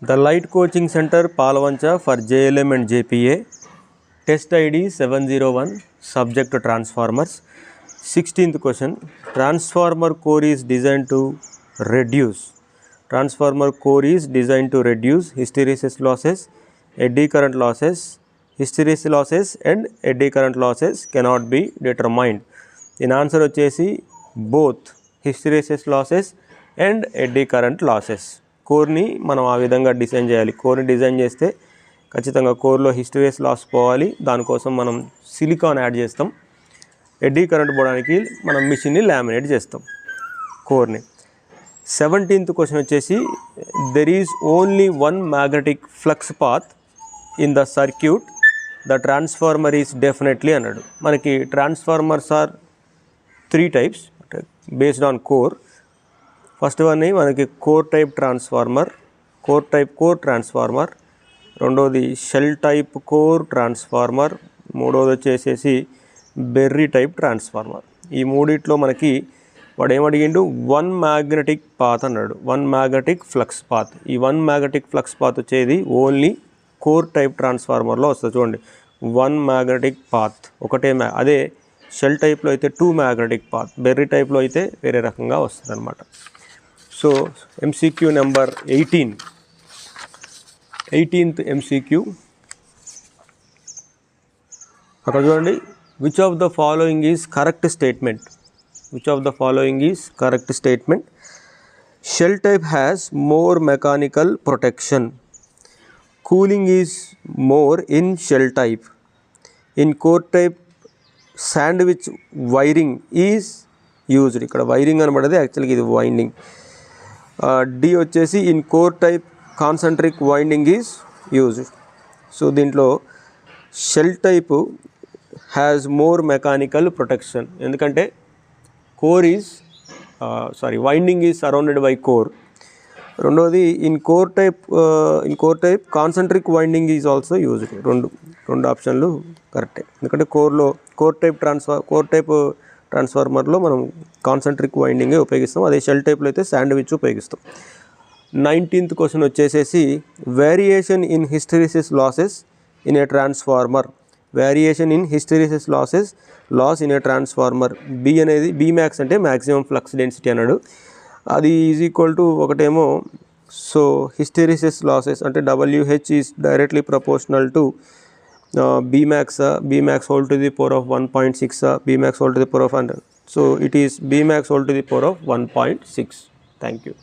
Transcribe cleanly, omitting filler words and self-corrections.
The Light Coaching Center, Palvancha for JLM and JPA. Test ID 701. Subject to transformers. 16th question. Transformer core is designed to reduce. Transformer core is designed to reduce hysteresis losses, eddy current losses. Hysteresis losses and eddy current losses cannot be determined. In answer వచ్చేసి both hysteresis losses and eddy current losses. కోర్ని మనం ఆ విధంగా design చేయాలి. కోర్ని design చేస్తే ఖచ్చితంగా కోర్లో histories loss పోవాలి. దానికోసం మనం సిలికాన్ యాడ్ చేస్తాం. ఎడ్డీ కరెంట్ పోవడానికి మనం మిషన్ని లామినేట్ చేస్తాం కోర్ని. 17th క్వశ్చన్ వచ్చేసి there is only one magnetic flux path in the circuit the transformer is definitely అన్నాడు. మనకి transformers are 3 types based on core. First one మనకి core type transformer, core transformer. రెండోది షెల్ టైప్ కోర్ ట్రాన్స్ఫార్మర్. మూడోది వచ్చేసేసి berry type transformer. ఈ మూడిట్లో మనకి వాడు ఏమడిగిండు, 1 మ్యాగ్నెటిక్ పాత్ అన్నాడు, 1 మ్యాగ్నెటిక్ ఫ్లక్స్ పాత్. ఈ 1 మ్యాగ్నెటిక్ ఫ్లక్స్ పాత్ వచ్చేది ఓన్లీ కోర్ టైప్ ట్రాన్స్ఫార్మర్లో వస్తుంది. చూడండి 1 మ్యాగ్నెటిక్ పాత్ ఒకటే అదే షెల్ టైప్లో అయితే 2 మ్యాగ్నెటిక్ పాత్, బెర్రీ టైప్లో అయితే వేరే రకంగా వస్తుంది అనమాట. So MCQ number 18th MCQ అక్కడ చూడండి. Which of the following is correct statement? Which of the following is correct statement? Shell type has more mechanical protection. Cooling is more in shell type. In core type, sandwich wiring is used. ఇక్కడ wiring అనబడేది యాక్చువల్గా ఇది winding. The వచ్చేసి in core type concentric winding is used. So దీంట్లో shell type has more mechanical protection, ఎందుకంటే core is winding is surrounded by core. రెండోది in core type concentric winding is also used. రెండు ఆప్షన్లు కరెక్టే, ఎందుకంటే core type ట్రాన్స్ఫార్మర్లో మనం concentric వైండింగే ఉపయోగిస్తాం. అదే షెల్ టైప్లో అయితే శాండ్విచ్ ఉపయోగిస్తాం. 19th క్వశ్చన్ వచ్చేసేసి variation in hysteresis losses in a transformer. Variation in hysteresis loss in a transformer. B అనేది Bmax అంటే మ్యాక్సిమం ఫ్లక్స్ డెన్సిటీ అన్నాడు. అది ఈజ్ ఈక్వల్ టు ఒకటేమో, సో హిస్టెరిసిస్ లాసెస్ అంటే WH is directly proportional to Bmax whole to the power of 1.6, Bmax whole to the power of 100. So it is Bmax whole to the power of 1.6. Thank you.